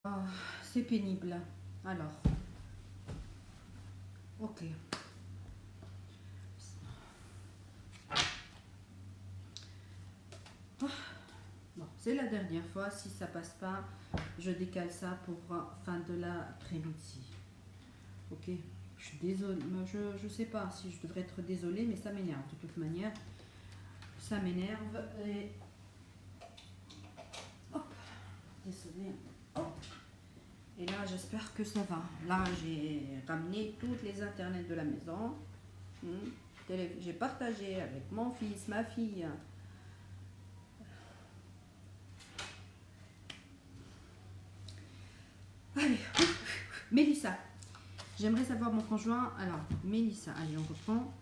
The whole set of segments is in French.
Ah, c'est pénible. Alors, ok. Ah, bon, c'est la dernière fois. Si ça passe pas, je décale ça pour fin de l'après-midi. Ok. Je suis désolée. Je sais pas si je devrais être désolée, mais ça m'énerve de toute manière. Ça m'énerve et hop, désolée. Hop. Et là, j'espère que ça va. Là, j'ai ramené toutes les internets de la maison. J'ai partagé avec mon fils, ma fille. Allez, Mélissa. J'aimerais savoir mon conjoint. Alors, Mélissa, allez, on reprend.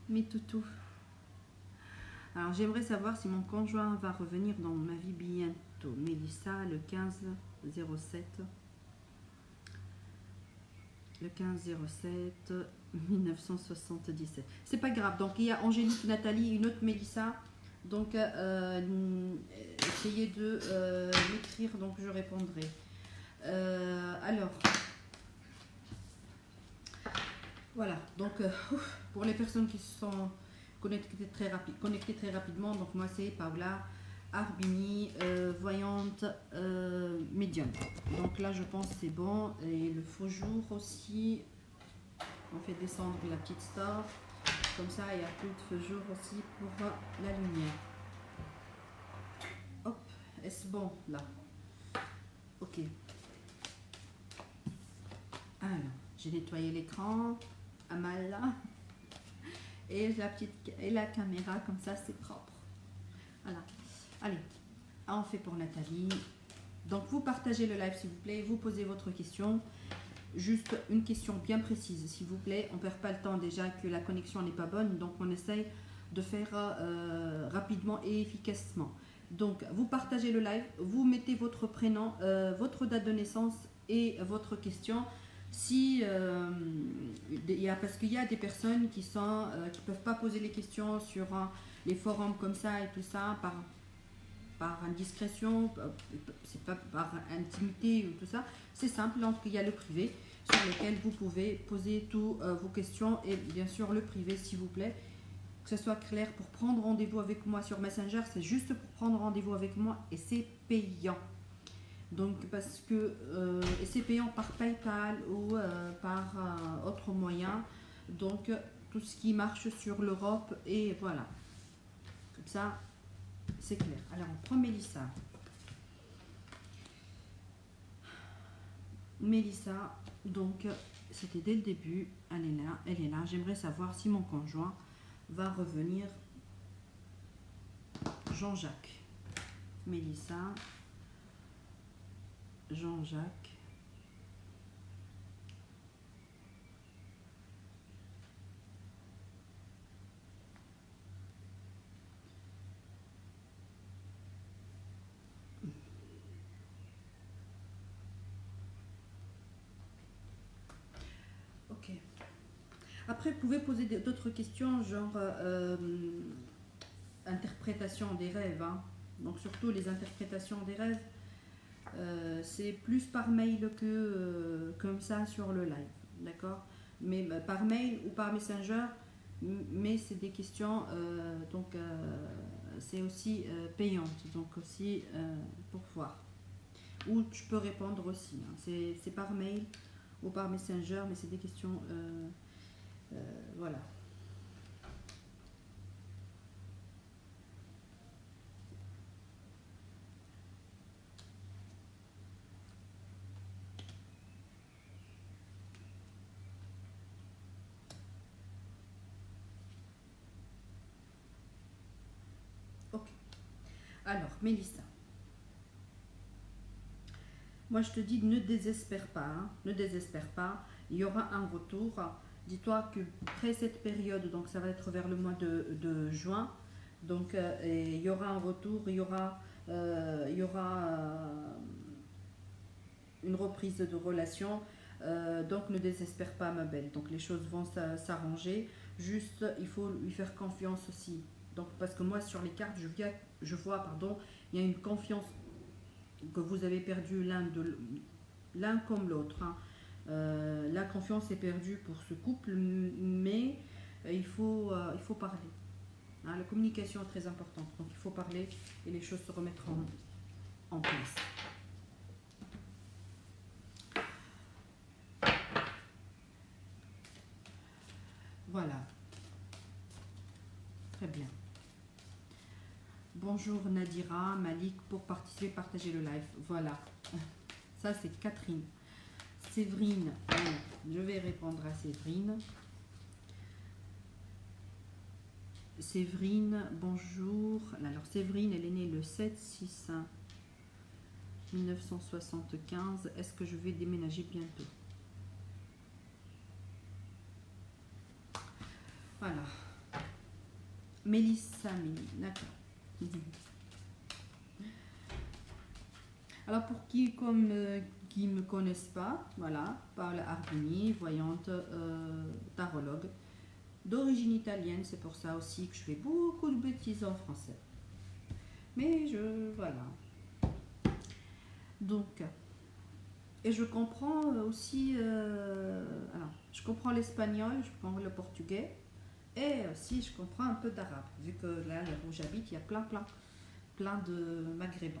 Mes toutous. Alors, j'aimerais savoir si mon conjoint va revenir dans ma vie bientôt. Mélissa, le 15-07. Le 15-07 1977. C'est pas grave. Donc, il y a Angélique, Nathalie, une autre Mélissa. Donc, essayez de m'écrire, donc je répondrai. Alors, voilà. Donc, pour les personnes qui se sont connectées très rapidement, donc moi c'est Paola Arbini, voyante médium. Donc là, je pense que c'est bon. Et le faux jour aussi. On fait descendre la petite star. Comme ça, il y a plus de faux jour aussi pour la lumière. Hop, est-ce bon là? Ok. Alors, j'ai nettoyé l'écran. Amal là. Et la caméra, comme ça, c'est propre. Voilà. Allez, on fait pour Nathalie. Donc, vous partagez le live, s'il vous plaît. Vous posez votre question. Juste une question bien précise, s'il vous plaît. On ne perd pas le temps déjà que la connexion n'est pas bonne. Donc, on essaye de faire rapidement et efficacement. Donc, vous partagez le live. Vous mettez votre prénom, votre date de naissance et votre question. Si, parce qu'il y a des personnes qui peuvent pas poser les questions sur les forums comme ça et tout ça par indiscrétion, c'est pas par intimité ou tout ça. C'est simple, donc il y a le privé sur lequel vous pouvez poser toutes vos questions et bien sûr le privé s'il vous plaît. Que ce soit clair, pour prendre rendez-vous avec moi sur Messenger, c'est juste pour prendre rendez-vous avec moi et c'est payant. Donc parce que et c'est payant par PayPal ou par autre moyen. Donc tout ce qui marche sur l'Europe et voilà. Comme ça, c'est clair. Alors on prend Mélissa. Mélissa, donc c'était dès le début. Elle est là. J'aimerais savoir si mon conjoint va revenir. Jean-Jacques. Mélissa. Jean-Jacques. Ok. Après, vous pouvez poser d'autres questions, genre interprétation des rêves. Hein. Donc, surtout les interprétations des rêves, c'est plus par mail que comme ça sur le live. D'accord? Mais par mail ou par Messenger, mais c'est des questions, donc c'est aussi payante, donc aussi pour voir. Ou tu peux répondre aussi. Hein. C'est par mail ou par Messenger, mais c'est des questions. Voilà. Ok. Alors, Mélissa. Moi, je te dis, ne désespère pas. Hein. Ne désespère pas. Il y aura un retour. Dis-toi que après cette période, donc ça va être vers le mois de juin, donc il y aura un retour, il y aura une reprise de relation. Donc ne désespère pas ma belle. Donc les choses vont s'arranger. Juste il faut lui faire confiance aussi. Donc parce que moi sur les cartes je vois, pardon, il y a une confiance que vous avez perdue l'un comme l'autre, hein. La confiance est perdue pour ce couple, mais il faut parler, hein. La communication est très importante, donc il faut parler et les choses se remettront en place. Voilà, très bien. Bonjour Nadira, Malik, pour participer, partager le live. Voilà, ça c'est Catherine. Séverine, je vais répondre à Séverine. Séverine, bonjour. Alors Séverine, elle est née le 7/6/1975. Est-ce que je vais déménager bientôt? Voilà. Mélissa, d'accord. Alors pour qui qui me connaissent pas, voilà, Paola Ardini, voyante, tarologue, d'origine italienne, c'est pour ça aussi que je fais beaucoup de bêtises en français. Mais voilà. Donc, et je comprends aussi, alors, je comprends l'espagnol, je comprends le portugais, et aussi je comprends un peu d'arabe, vu que là où j'habite, il y a plein de maghrébins.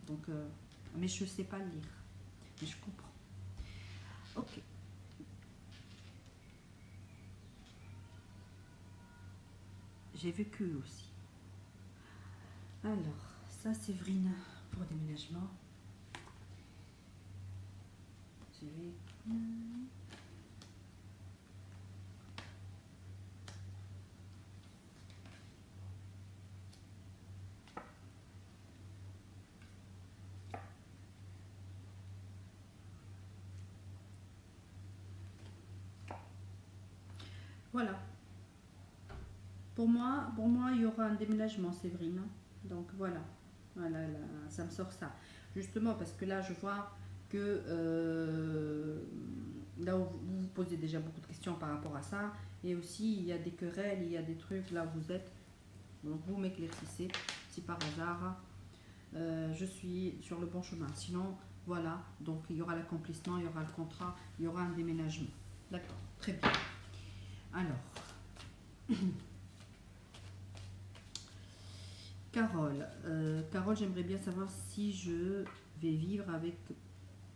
Donc, mais je ne sais pas lire, mais je comprends. Ok. J'ai vécu aussi. Alors, ça Séverine pour le déménagement. J'ai vécu. Voilà. Pour moi, il y aura un déménagement, Séverine. Donc voilà. Voilà, là, ça me sort ça. Justement, parce que là, je vois que là où vous vous posez déjà beaucoup de questions par rapport à ça, et aussi il y a des querelles, il y a des trucs là où vous êtes. Donc vous m'éclaircissez si par hasard je suis sur le bon chemin. Sinon, voilà, donc il y aura l'accomplissement, il y aura le contrat, il y aura un déménagement. D'accord, très bien. Alors, Carole, Carole, j'aimerais bien savoir si je vais vivre avec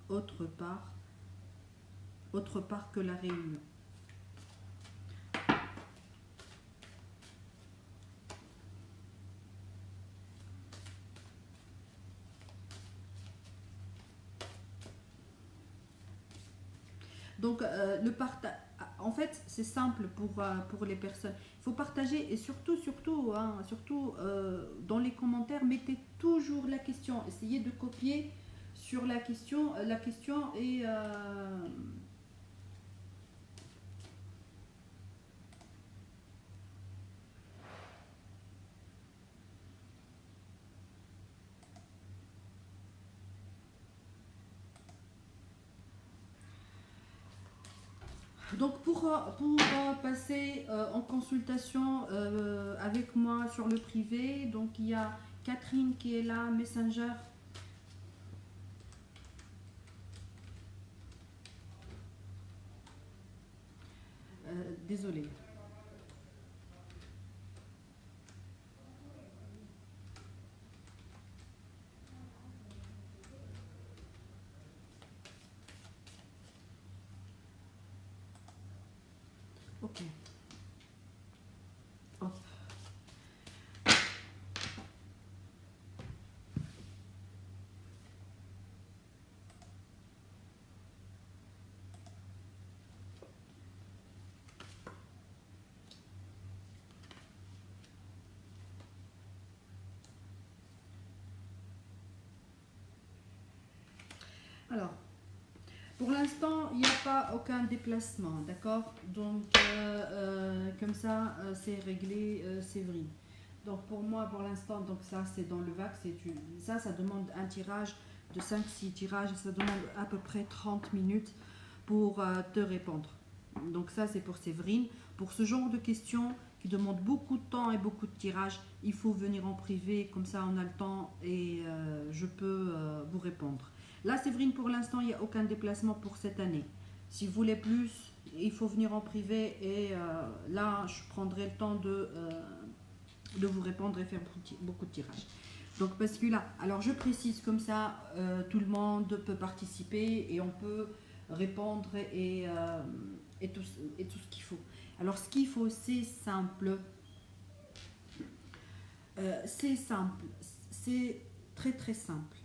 autre part que la Réunion. Donc, le partage, en fait, c'est simple pour les personnes. Il faut partager et surtout, dans les commentaires, mettez toujours la question. Essayez de copier sur la question est... Donc pour passer en consultation avec moi sur le privé, donc il y a Catherine qui est là, Messenger. Désolée. Ok. Hop. Alors, pour l'instant, il n'y a pas aucun déplacement, d'accord? Donc, comme ça, c'est réglé, Séverine. Donc, pour moi, pour l'instant, donc ça, c'est dans le VAC. Ça demande un tirage de 5-6 tirages. Ça demande à peu près 30 minutes pour te répondre. Donc, ça, c'est pour Séverine. Pour ce genre de questions, qui demande beaucoup de temps et beaucoup de tirage, il faut venir en privé, comme ça on a le temps et je peux vous répondre. Là, Séverine, pour l'instant, il n'y a aucun déplacement pour cette année. Si vous voulez plus, il faut venir en privé et là, je prendrai le temps de vous répondre et faire beaucoup de tirages. Donc, parce que là, alors je précise comme ça, tout le monde peut participer et on peut répondre et tout ce qu'il faut. Alors, ce qu'il faut, c'est simple. C'est très très simple.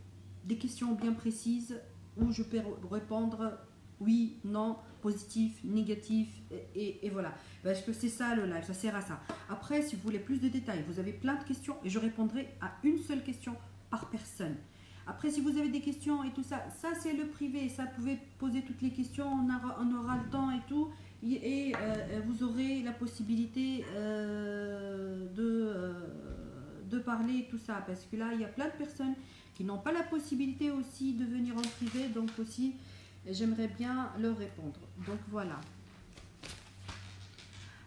Des questions bien précises où je peux répondre oui, non, positif, négatif et voilà. Parce que c'est ça le live, ça sert à ça. Après, si vous voulez plus de détails, vous avez plein de questions et je répondrai à une seule question par personne. Après, si vous avez des questions et tout ça, ça c'est le privé, ça vous pouvez poser toutes les questions, on aura le temps et tout, et vous aurez la possibilité de parler et tout ça, parce que là, il y a plein de personnes qui n'ont pas la possibilité aussi de venir en privé, donc aussi, j'aimerais bien leur répondre. Donc voilà.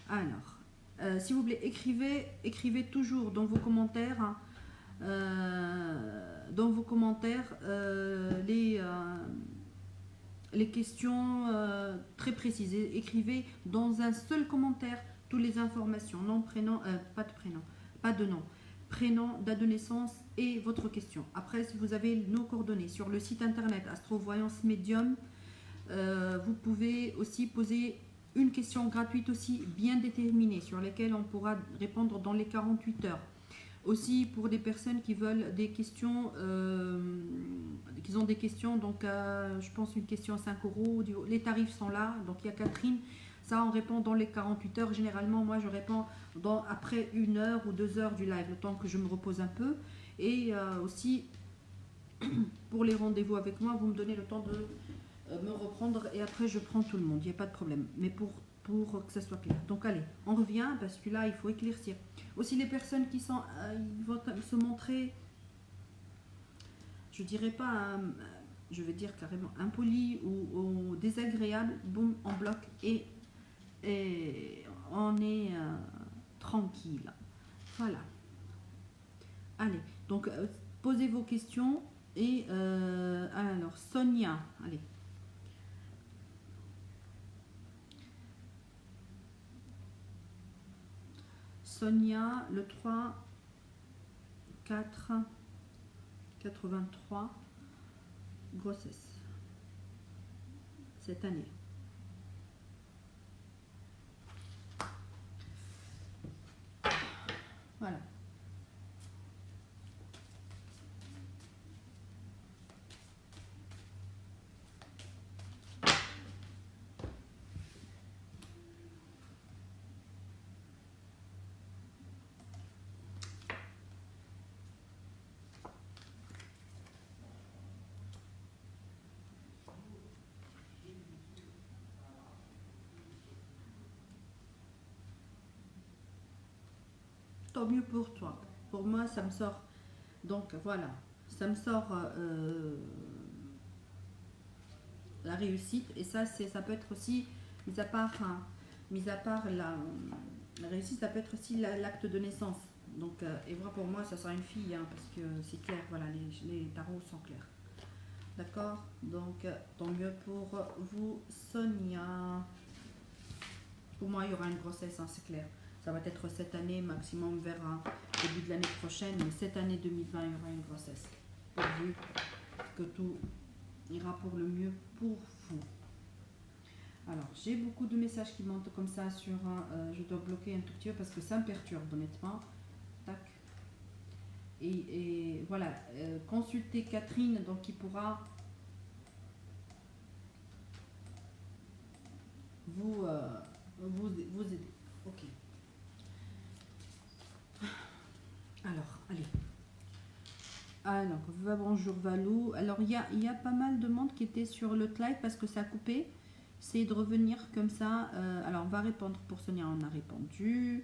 Alors, s'il vous plaît, écrivez toujours dans vos commentaires, hein, les questions très précises. Écrivez dans un seul commentaire toutes les informations, nom, prénom, pas de prénom, pas de nom, prénom, date de naissance et votre question. Après, si vous avez nos coordonnées sur le site internet Astrovoyance Medium, vous pouvez aussi poser une question gratuite aussi bien déterminée sur laquelle on pourra répondre dans les 48 heures. Aussi pour des personnes qui veulent des questions, qui ont des questions, donc je pense une question à 5 euros, les tarifs sont là, donc il y a Catherine, ça on répond dans les 48 heures, généralement moi je réponds après 1 heure ou 2 heures du live, le temps que je me repose un peu, et aussi pour les rendez-vous avec moi, vous me donnez le temps de me reprendre et après je prends tout le monde, il n'y a pas de problème, mais pour que ça soit clair. Donc allez, on revient parce que là il faut éclaircir. Aussi les personnes qui sont, ils vont se montrer, je dirais pas, je vais dire carrément impoli ou désagréable, boum, on bloque et on est tranquille. Voilà. Allez, donc posez vos questions et alors Sonia, allez. Sonia, le 3, 4, 83, grossesse, cette année. Voilà. Tant mieux pour toi. Pour moi, ça me sort. Donc voilà, ça me sort la réussite. Et ça, ça peut être aussi, mis à part la réussite, ça peut être aussi l'acte de naissance. Donc, et voilà, pour moi, ça sera une fille, hein, parce que c'est clair, voilà, les tarots sont clairs. D'accord. Donc, tant mieux pour vous, Sonia. Pour moi, il y aura une grossesse, hein, c'est clair. Ça va être cette année, maximum vers début de l'année prochaine. Mais cette année 2020, il y aura une grossesse. Pourvu que tout ira pour le mieux pour vous. Alors, j'ai beaucoup de messages qui montent comme ça sur... je dois bloquer un tout petit peu parce que ça me perturbe, honnêtement. Tac. Et voilà, consultez Catherine, donc qui pourra vous aider. Ok. Alors, allez. Alors, bonjour Valou. Alors, il y a pas mal de monde qui était sur le live parce que ça a coupé. C'est de revenir comme ça. Alors, on va répondre pour Sonia, on a répondu.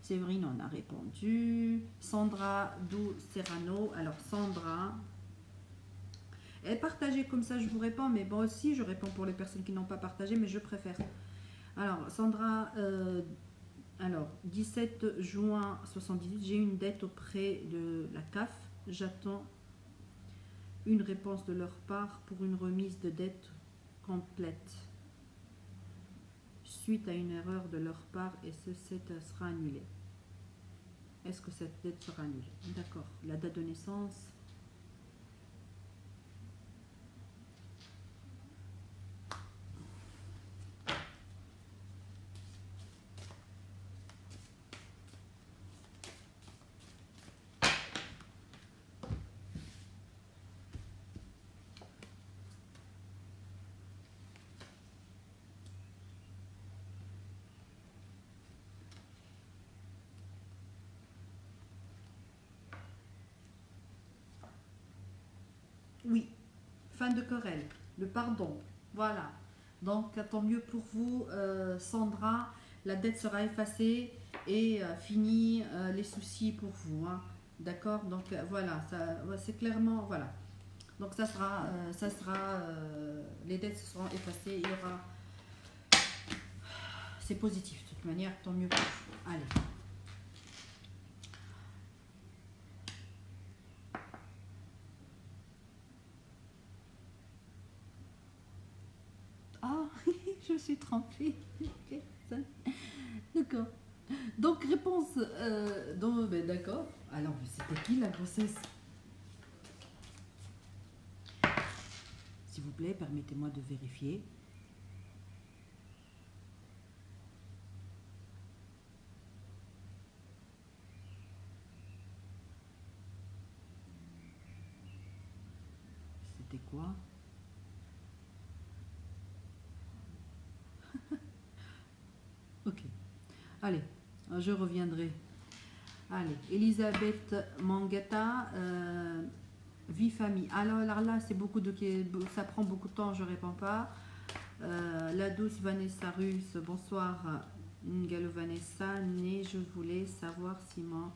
Séverine, on a répondu. Sandra Dou Serrano. Alors, Sandra. Et partagez comme ça, je vous réponds. Mais bon, aussi, je réponds pour les personnes qui n'ont pas partagé, mais je préfère. Alors, Sandra... Alors, 17 juin 78, j'ai une dette auprès de la CAF. J'attends une réponse de leur part pour une remise de dette complète. Suite à une erreur de leur part et cette sera annulée. Est-ce que cette dette sera annulée? D'accord. La date de naissance. Oui, fin de querelle, le pardon. Voilà. Donc, tant mieux pour vous, Sandra. La dette sera effacée et fini les soucis pour vous, hein. D'accord. Donc, voilà, c'est clairement. Voilà. Donc, les dettes seront effacées. Il y aura. C'est positif, de toute manière, tant mieux pour vous. Allez. Ah, je me suis trompée. D'accord. Donc, réponse. Ben, d'accord. Alors, c'était qui la grossesse? S'il vous plaît, permettez-moi de vérifier. C'était quoi? Ok. Allez, je reviendrai. Allez, Elisabeth Mangata, vie famille. Alors là, c'est beaucoup de, ça prend beaucoup de temps, je réponds pas. La douce Vanessa Russe, bonsoir. Ngalo Vanessa, né, je voulais savoir si mon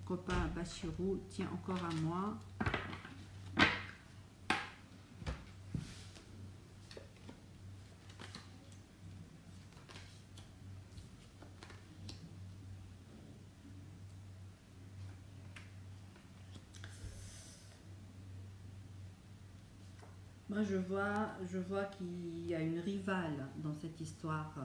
copain Bachirou tient encore à moi. Moi, je vois qu'il y a une rivale dans cette histoire.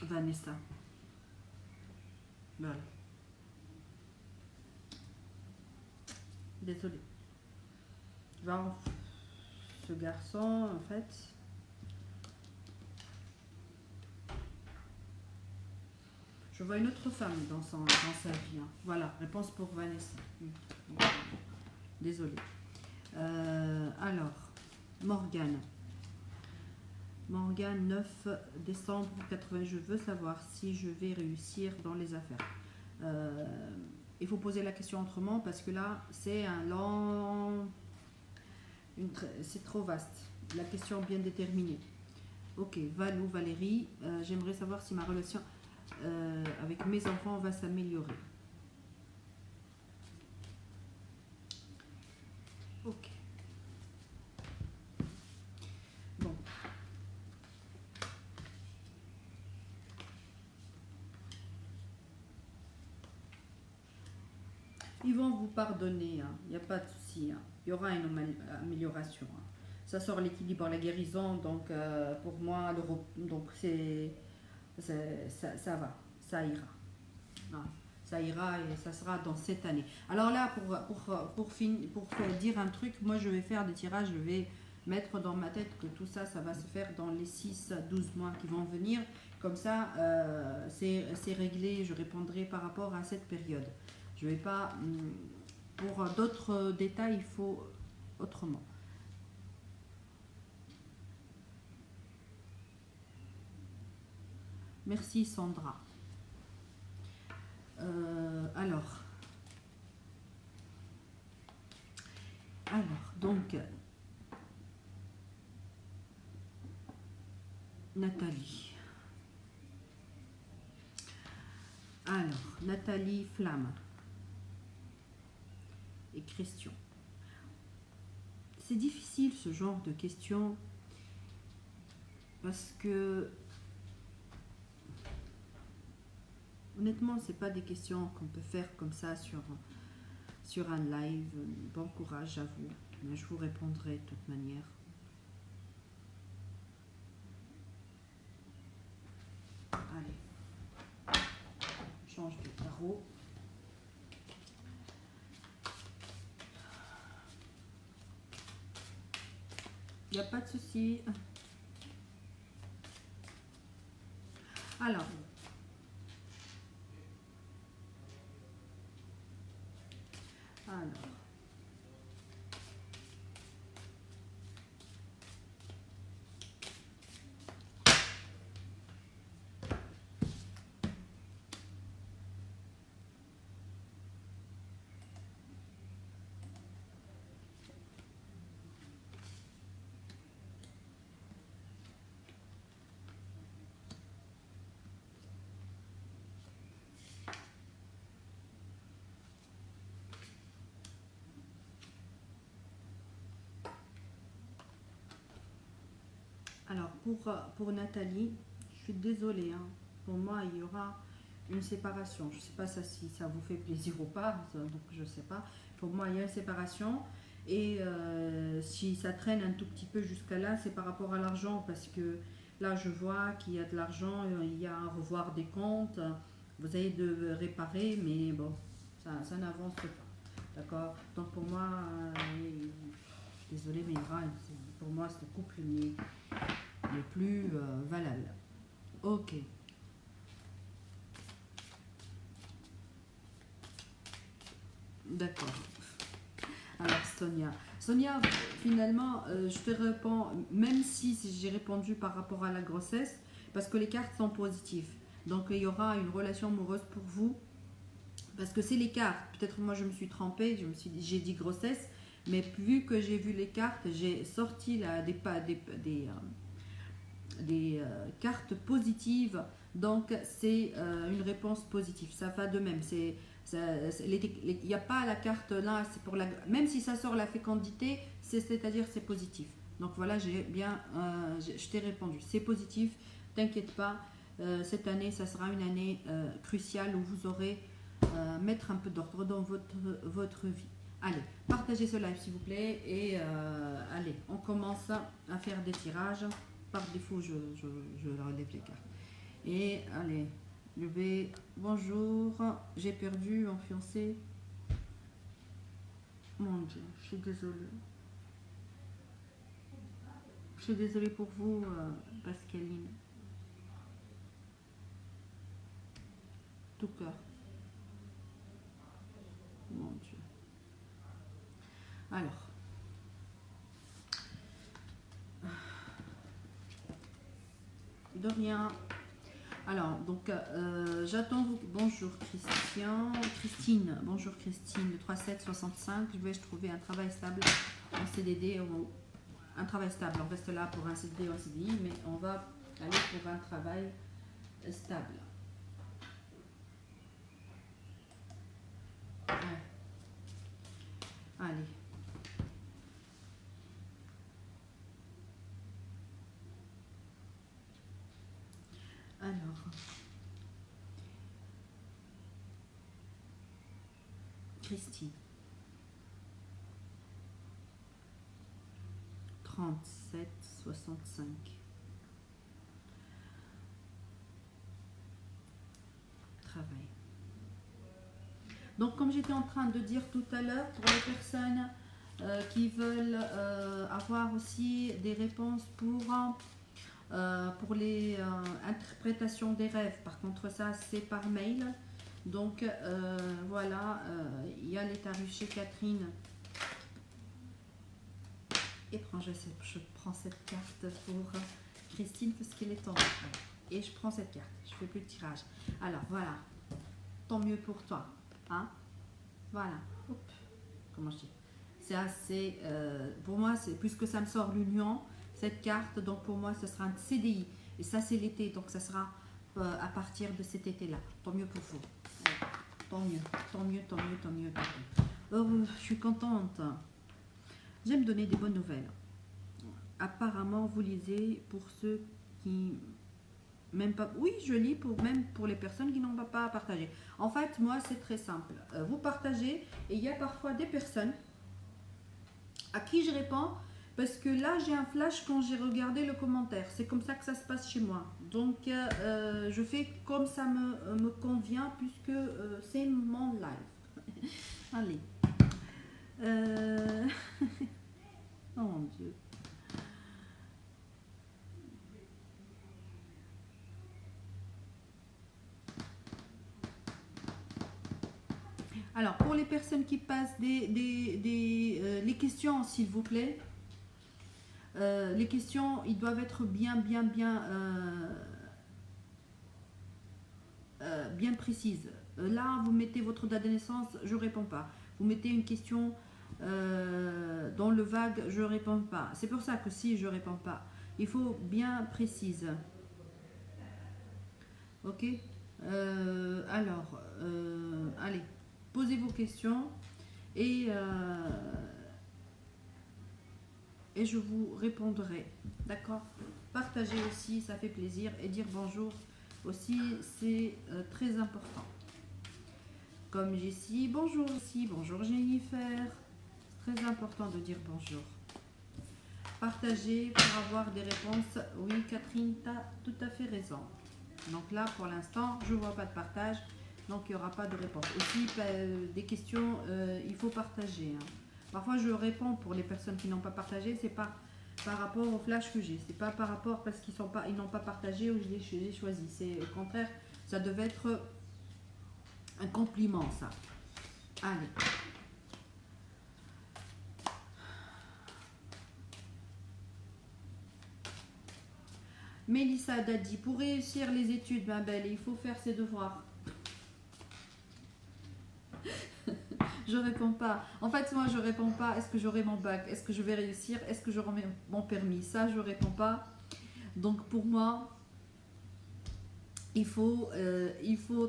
Vanessa. Voilà. Désolée. Genre, ce garçon, en fait, je vois une autre femme dans sa vie. Hein. Voilà, réponse pour Vanessa. Désolée. Alors, Morgane. Morgane, 9 décembre 80. Je veux savoir si je vais réussir dans les affaires. Il faut poser la question autrement parce que là, c'est un long... C'est trop vaste. La question bien déterminée. Ok, Valou, Valérie, j'aimerais savoir si ma relation avec mes enfants va s'améliorer. Ok. Bon. Ils vont vous pardonner, hein. Il n'y a pas de souci. Hein. Il y aura une amélioration. Hein. Ça sort l'équilibre, la guérison, donc pour moi, donc ça va, ça ira. Ah, ça ira et ça sera dans cette année. Alors là, pour dire un truc, moi je vais faire des tirages, je vais mettre dans ma tête que tout ça, ça va se faire dans les 6 à 12 mois qui vont venir. Comme ça, c'est réglé, je répondrai par rapport à cette période. Je ne vais pas... Pour d'autres détails, il faut autrement. Merci Sandra. Alors, donc, Nathalie. Alors, Nathalie Flamme et Christian. C'est difficile ce genre de questions parce que honnêtement, c'est pas des questions qu'on peut faire comme ça sur un live. Bon courage à vous, mais je vous répondrai de toute manière. Allez, change de tarot. Il n'y a pas de souci. Alors, alors pour Nathalie, je suis désolée, hein. Pour moi, il y aura une séparation. Je ne sais pas si ça vous fait plaisir ou pas, donc je ne sais pas. Pour moi, il y a une séparation. Et si ça traîne un tout petit peu jusqu'à là, c'est par rapport à l'argent, parce que là, je vois qu'il y a de l'argent, il y a un revoir des comptes, vous avez de réparer, mais bon, ça n'avance pas. D'accord. Donc pour moi, désolé, mais pour moi, c'est le couple le plus valable. Ok. D'accord. Alors Sonia, finalement, je te réponds, même si j'ai répondu par rapport à la grossesse, parce que les cartes sont positives. Donc il y aura une relation amoureuse pour vous, parce que c'est les cartes. Peut-être moi je me suis trompée, j'ai dit grossesse, mais vu que j'ai vu les cartes, j'ai sorti des cartes positives. Donc c'est une réponse positive. Ça va de même. Il n'y a pas la carte là, c'est pour même si ça sort la fécondité, c'est-à-dire c'est positif. Donc voilà, je t'ai répondu, c'est positif, t'inquiète pas, cette année, ça sera une année cruciale où vous aurez mettre un peu d'ordre dans votre vie. Allez, partagez ce live s'il vous plaît et allez, on commence à faire des tirages. Par défaut, je relève les cartes. Et allez. Bonjour, j'ai perdu mon fiancé. Mon Dieu, je suis désolée. Je suis désolée pour vous, Pascaline. Tout cœur. Mon Dieu. Alors. De rien. Alors, donc, j'attends vous. Bonjour Christine. Bonjour Christine, le 3765. Je vais trouver un travail stable en CDD ou un travail stable. On reste là pour un CDD ou un CDI, mais on va aller pour un travail stable. Ouais. Allez. Alors. Christine. 3765. Travail. Donc, comme j'étais en train de dire tout à l'heure, pour les personnes qui veulent avoir aussi des réponses pour les interprétations des rêves, par contre ça c'est par mail. Donc voilà, il y a les tarifs chez Catherine. Étrange, je prends cette carte pour Christine parce qu'elle est en haut. Et je prends cette carte, je fais plus de tirage. Alors voilà, tant mieux pour toi. Hein, voilà. Hop. Comment je dis? C'est assez. Pour moi, c'est puisque ça me sort l'union, cette carte. Donc pour moi, ce sera un CDI. Et ça, c'est l'été. Donc ça sera à partir de cet été-là. Tant mieux pour vous. Ouais. Tant mieux, tant mieux, tant mieux, tant mieux. Tant mieux. Oh, je suis contente. J'aime donner des bonnes nouvelles. Apparemment, vous lisez pour ceux qui même pas. Oui, je lis pour même pour les personnes qui n'ont pas à partager. En fait, moi, c'est très simple. Vous partagez et il y a parfois des personnes à qui je réponds parce que là, j'ai un flash quand j'ai regardé le commentaire. C'est comme ça que ça se passe chez moi. Donc, je fais comme ça me convient puisque c'est mon live. Allez. Oh mon Dieu. Alors, pour les personnes qui passent les questions, s'il vous plaît, les questions, ils doivent être bien précises. Là, vous mettez votre date de naissance, je ne réponds pas. Vous mettez une question dans le vague, je ne réponds pas. C'est pour ça que si je ne réponds pas, il faut bien précise. Ok. Alors, allez, posez vos questions et je vous répondrai. D'accord. Partagez aussi, ça fait plaisir. Et dire bonjour aussi, c'est très important. Comme Jessie, bonjour Jessie, bonjour Jennifer. C'est très important de dire bonjour. Partagez pour avoir des réponses. Oui, Catherine, tu as tout à fait raison. Donc là, pour l'instant, je ne vois pas de partage. Donc, il n'y aura pas de réponse. Aussi, des questions, il faut partager. Hein. Parfois, je réponds pour les personnes qui n'ont pas partagé. C'est pas par rapport au flash que j'ai. C'est pas par rapport parce qu'ils n'ont pas partagé ou je l'ai choisi. C'est au contraire, ça devait être un compliment, ça. Allez. Mélissa Dadi, pour réussir les études, ma belle, il faut faire ses devoirs. Je réponds pas. En fait, moi, je réponds pas. Est-ce que j'aurai mon bac? Est-ce que je vais réussir? Est-ce que j'aurai mon permis? Ça, je réponds pas. Donc, pour moi, il faut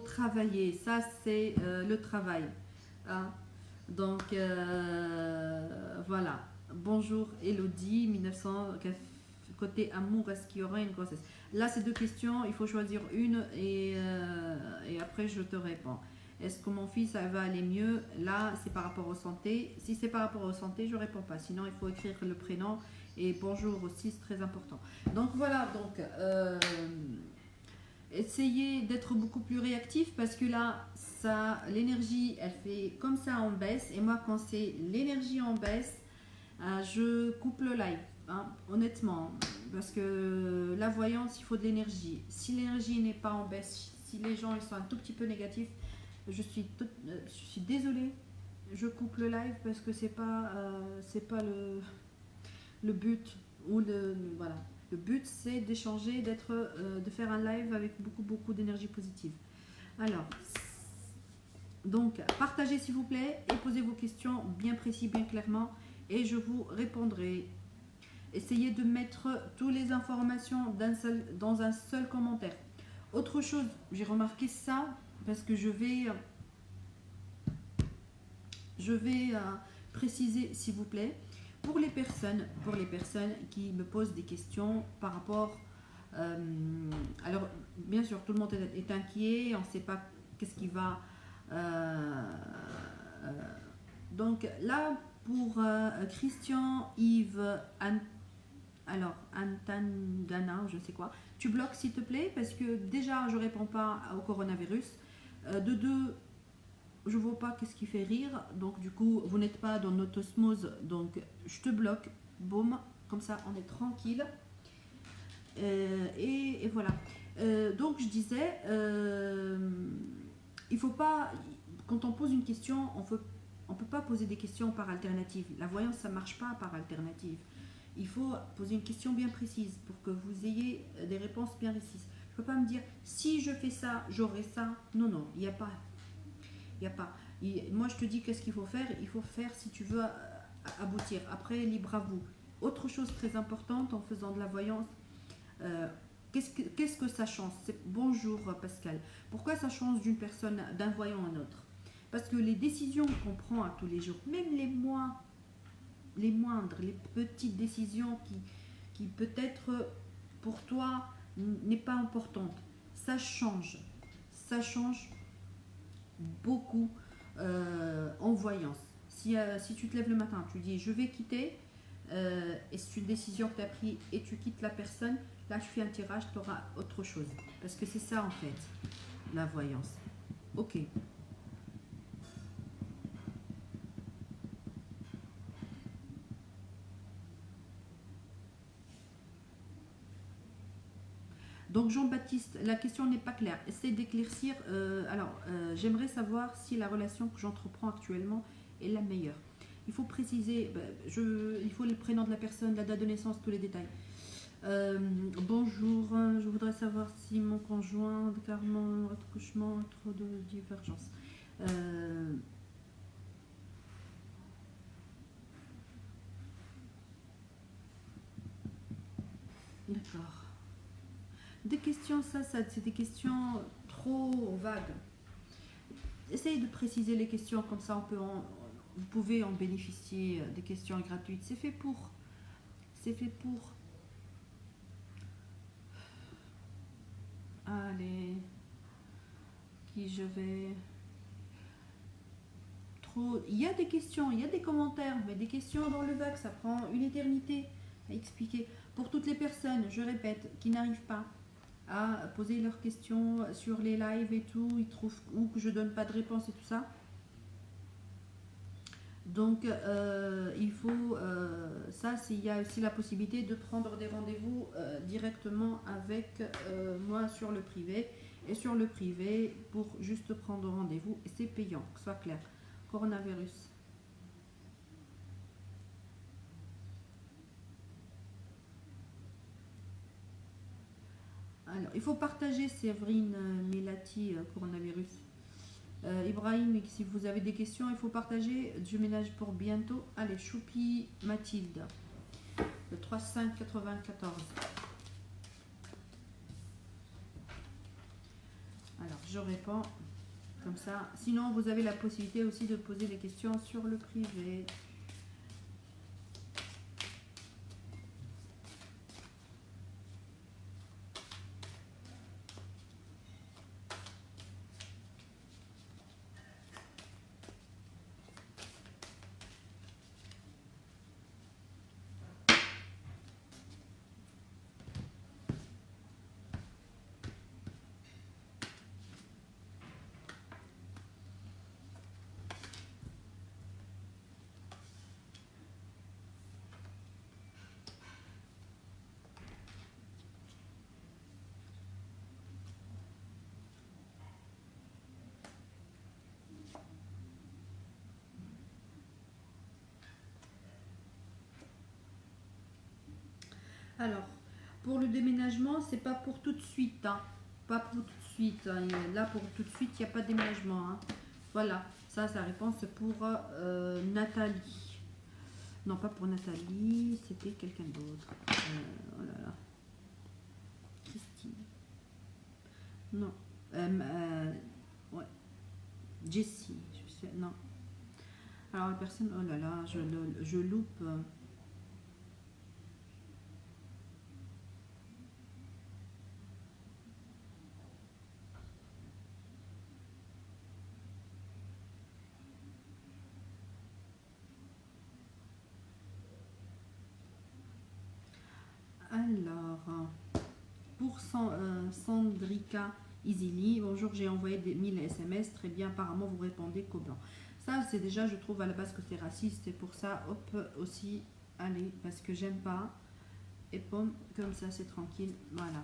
travailler. Ça, c'est le travail. Hein. Donc, voilà. Bonjour, Elodie, 1900. Côté amour, est-ce qu'il y aura une grossesse? Là, c'est deux questions. Il faut choisir une et après, je te réponds. Est-ce que mon fils ça va aller mieux? Là, c'est par rapport aux santé. Si c'est par rapport aux santé, je ne réponds pas. Sinon, il faut écrire le prénom et bonjour aussi, c'est très important. Donc voilà, donc essayez d'être beaucoup plus réactif parce que là, ça, l'énergie, elle fait comme ça en baisse. Et moi, quand c'est l'énergie en baisse, je coupe le live. Hein, honnêtement, parce que la voyance, il faut de l'énergie. Si l'énergie n'est pas en baisse, si les gens ils sont un tout petit peu négatifs, je suis désolée, je coupe le live parce que c'est pas le but ou voilà. Le but c'est d'échanger, de faire un live avec beaucoup d'énergie positive. Alors, donc partagez s'il vous plaît et posez vos questions bien précis, bien clairement et je vous répondrai. Essayez de mettre toutes les informations dans un seul commentaire. Autre chose, j'ai remarqué ça parce que je vais préciser s'il vous plaît pour les personnes qui me posent des questions par rapport alors bien sûr tout le monde est inquiet, on ne sait pas qu'est-ce qui va donc là pour Christian Yves alors Antangana, je sais quoi, tu bloques s'il te plaît parce que déjà je réponds pas au coronavirus, de deux je vois pas qu'est-ce qui fait rire, donc du coup vous n'êtes pas dans notre osmose, donc je te bloque, boum, comme ça on est tranquille. Et voilà. Donc je disais, il faut pas, quand on pose une question, on peut pas poser des questions par alternative. La voyance ça marche pas par alternative. Il faut poser une question bien précise pour que vous ayez des réponses bien précises. Je peux pas me dire si je fais ça, j'aurai ça. Non, il n'y a pas. Il n'y a pas. Moi, je te dis qu'est-ce qu'il faut faire. Il faut faire si tu veux aboutir. Après, libre à vous. Autre chose très importante en faisant de la voyance, qu'est-ce que ça change? Bonjour Pascal. Pourquoi ça change d'une personne, d'un voyant à un autre? Parce que les décisions qu'on prend à tous les jours, même les moindres, les petites décisions qui peut-être pour toi n'est pas importante, ça change. Ça change beaucoup en voyance. Si tu te lèves le matin, tu dis je vais quitter, et c'est une décision que tu as prise et tu quittes la personne, là tu fais un tirage, tu auras autre chose. Parce que c'est ça en fait, la voyance. Ok. Donc Jean-Baptiste, la question n'est pas claire. Essaye d'éclaircir. J'aimerais savoir si la relation que j'entreprends actuellement est la meilleure. Il faut préciser, il faut le prénom de la personne, la date de naissance, tous les détails. Bonjour, je voudrais savoir si mon conjoint, car mon accouchement, trop de divergence. D'accord. Des questions, ça c'est des questions trop vagues. Essayez de préciser les questions, comme ça vous pouvez en bénéficier, des questions gratuites. C'est fait pour. Allez, qui je vais. Trop. Il y a des questions, il y a des commentaires, mais des questions dans le vague, ça prend une éternité à expliquer. Pour toutes les personnes, je répète, qui n'arrivent pas à poser leurs questions sur les lives et tout, ils trouvent ou que je donne pas de réponse et tout ça. Donc il faut il y a aussi la possibilité de prendre des rendez-vous directement avec moi sur le privé. Et sur le privé, pour juste prendre rendez-vous, c'est payant, que ce soit clair. Coronavirus. Alors, il faut partager Séverine Melati, coronavirus. Ibrahim, si vous avez des questions, il faut partager. Je ménage pour bientôt. Allez, Choupi Mathilde, le 3594. Alors, je réponds comme ça. Sinon, vous avez la possibilité aussi de poser des questions sur le privé. Alors, pour le déménagement, c'est pas pour tout de suite. Hein. Pas pour tout de suite. Hein. Là, pour tout de suite, il n'y a pas de déménagement. Hein. Voilà, ça, sa réponse pour Nathalie. Non, pas pour Nathalie, c'était quelqu'un d'autre. Oh là là. Christine. Non. Ouais. Jessie. Non. Alors, la personne, oh là là, je loupe. Alors, pour Sandrika Isili, bonjour, j'ai envoyé des 1000 SMS, très bien, apparemment vous répondez qu'au blanc. Ça, c'est déjà, je trouve à la base que c'est raciste, et pour ça, hop, aussi, allez, parce que j'aime pas. Et pomme, comme ça, c'est tranquille, voilà.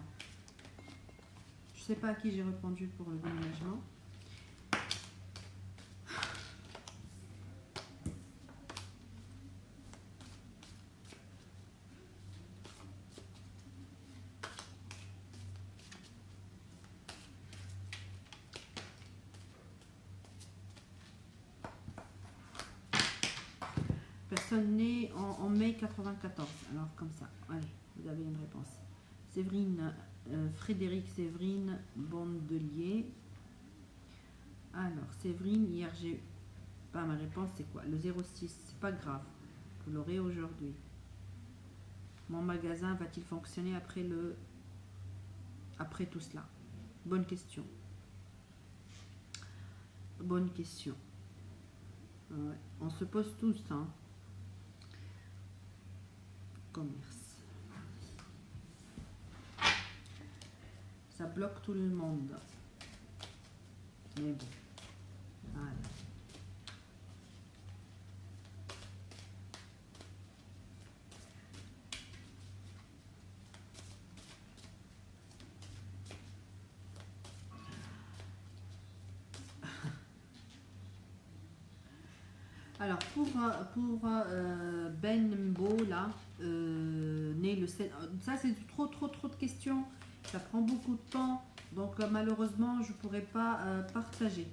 Je sais pas à qui j'ai répondu pour le déménagement. Personne née en mai 94. Alors comme ça, allez, vous avez une réponse. Séverine, Frédéric Séverine Bandelier. Alors, Séverine, hier j'ai pas ma réponse, c'est quoi? Le 06, c'est pas grave. Vous l'aurez aujourd'hui. Mon magasin va-t-il fonctionner après tout cela? Bonne question. Bonne question. Ouais, on se pose tous, hein. Commerce. Ça bloque tout le monde. Mais bon. Voilà. Alors, pour Ben Mbo, là, né le 7... Ça, c'est trop de questions. Ça prend beaucoup de temps. Donc, malheureusement, je ne pourrai pas partager.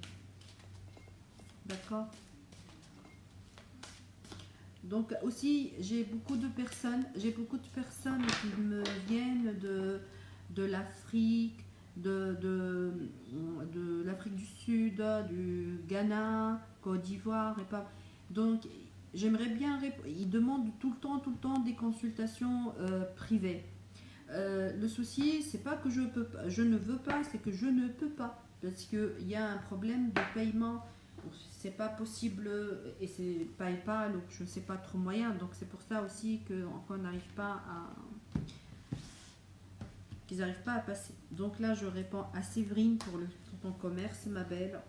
D'accord? Donc, aussi, j'ai beaucoup de personnes qui me viennent de l'Afrique, de l'Afrique du Sud, du Ghana, Côte d'Ivoire, et pas... Donc, j'aimerais bien ils demandent tout le temps des consultations privées. Le souci, c'est pas que je ne veux pas, c'est que je ne peux pas. Parce qu'il y a un problème de paiement. C'est pas possible et c'est PayPal, donc je ne sais pas trop moyen. Donc, c'est pour ça aussi qu'on n'arrive pas qu'ils n'arrivent pas à passer. Donc là, je réponds à Séverine pour ton commerce, ma belle.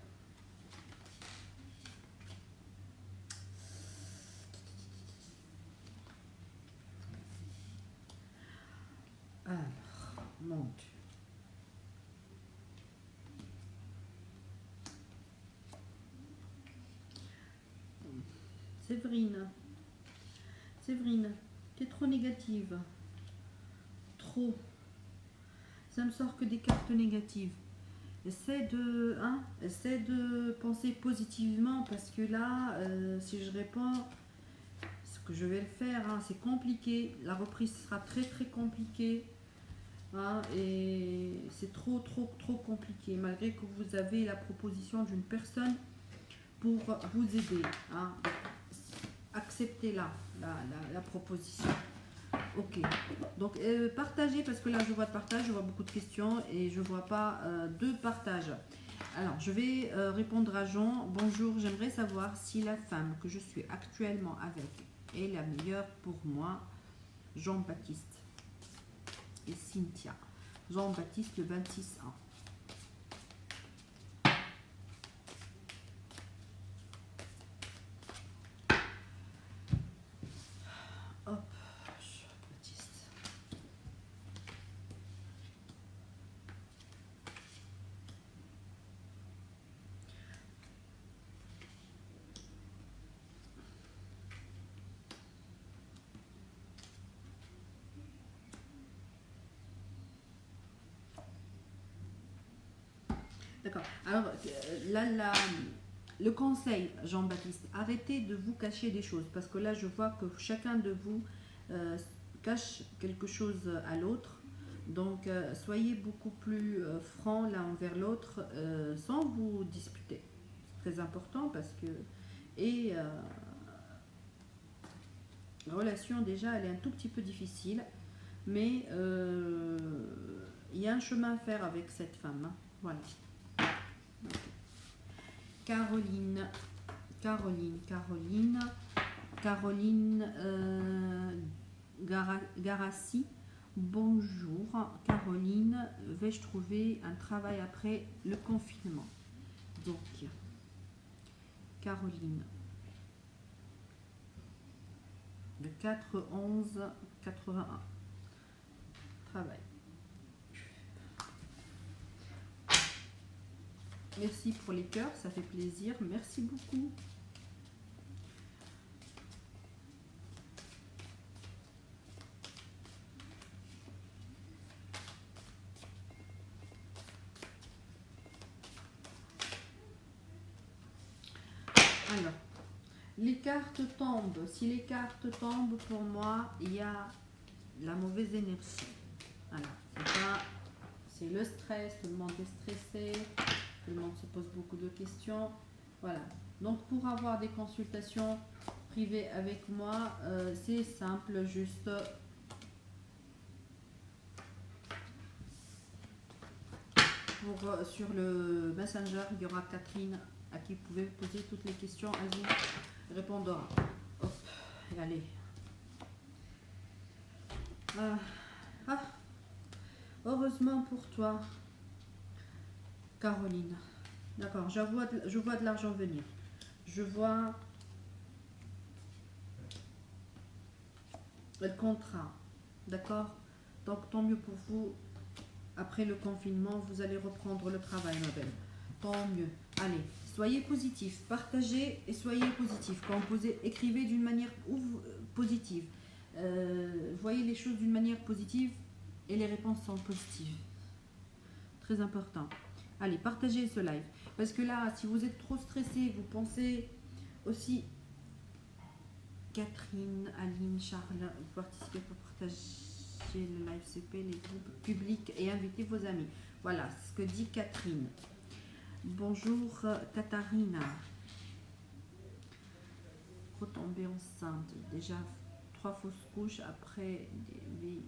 Alors, mon Dieu. Séverine, tu es trop négative. Trop. Ça me sort que des cartes négatives. Essaie de penser positivement parce que là, si je réponds, ce que je vais le faire, hein, c'est compliqué. La reprise sera très compliquée. Hein, et c'est trop compliqué. Malgré que vous avez la proposition d'une personne pour vous aider. Hein. Acceptez la proposition. Ok. Donc partagez parce que là je vois de partage, je vois beaucoup de questions et je vois pas de partage. Alors je vais répondre à Jean. Bonjour, j'aimerais savoir si la femme que je suis actuellement avec est la meilleure pour moi. Jean-Baptiste et Cynthia. Jean-Baptiste, le 26 ans. Hop, Jean-Baptiste. D'accord. Alors, là, le conseil, Jean-Baptiste, arrêtez de vous cacher des choses. Parce que là, je vois que chacun de vous cache quelque chose à l'autre. Donc, soyez beaucoup plus franc l'un envers l'autre sans vous disputer. Très important parce que... Et la relation, déjà, elle est un tout petit peu difficile. Mais il y a un chemin à faire avec cette femme. Hein. Voilà. Caroline Garassi. Bonjour Caroline, vais-je trouver un travail après le confinement? Donc Caroline, le 4-11-81, travail. Merci pour les cœurs, ça fait plaisir. Merci beaucoup. Alors, les cartes tombent. Si les cartes tombent, pour moi, il y a la mauvaise énergie. Voilà, c'est le stress, tout le monde est stressé, tout le monde se pose beaucoup de questions. Voilà. Donc pour avoir des consultations privées avec moi, c'est simple, juste sur le Messenger, il y aura Catherine à qui vous pouvez poser toutes les questions, elle vous répondra. Hop, et allez. Heureusement pour toi, Caroline. D'accord, je vois de l'argent venir. Je vois le contrat. D'accord. Donc tant mieux pour vous. Après le confinement, vous allez reprendre le travail, ma belle. Tant mieux. Allez, soyez positif. Partagez et soyez positif. Quand vous écrivez d'une manière positive. Voyez les choses d'une manière positive et les réponses sont positives. Très important. Allez, partagez ce live. Parce que là, si vous êtes trop stressé, vous pensez aussi... Catherine, Aline, Charles, vous participez pour partager le live CP, les groupes publics et invitez vos amis. Voilà ce que dit Catherine. Bonjour Katharina. Retombée enceinte. Déjà 3 fausses couches après des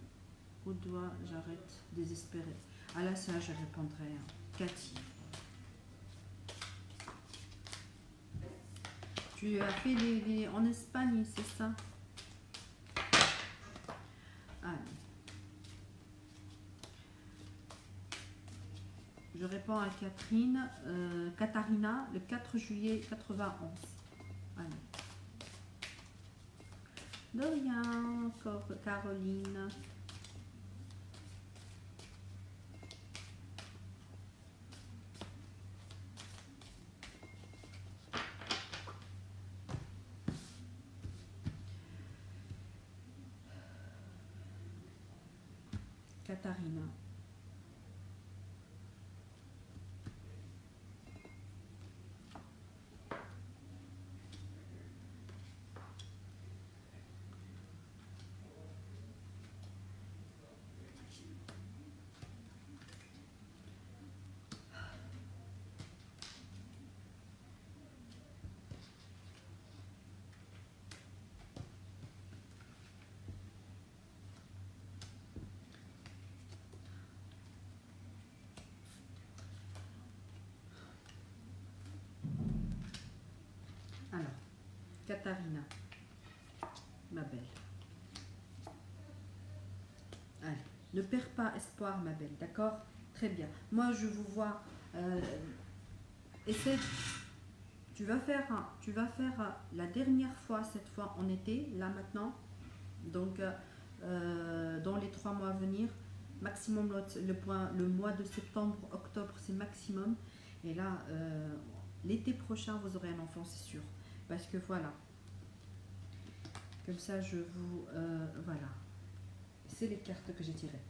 au doigt, j'arrête désespérée. Ah là, ça, je répondrai. Cathy. Tu as fait en Espagne, c'est ça? Allez. Je réponds à Catherine. Katharina, le 4 juillet 91. Allez. De rien, Caroline. Katharina. Alors, Katharina, ma belle. Allez, ne perds pas espoir, ma belle, d'accord? Très bien. Moi, je vous vois. Essaie. Tu vas faire la dernière fois, cette fois en été, là maintenant. Donc, dans les 3 mois à venir, maximum le mois de septembre, octobre, c'est maximum. Et là, l'été prochain, vous aurez un enfant, c'est sûr. Parce que voilà. Comme ça, je vous... voilà. C'est les cartes que j'ai tirées.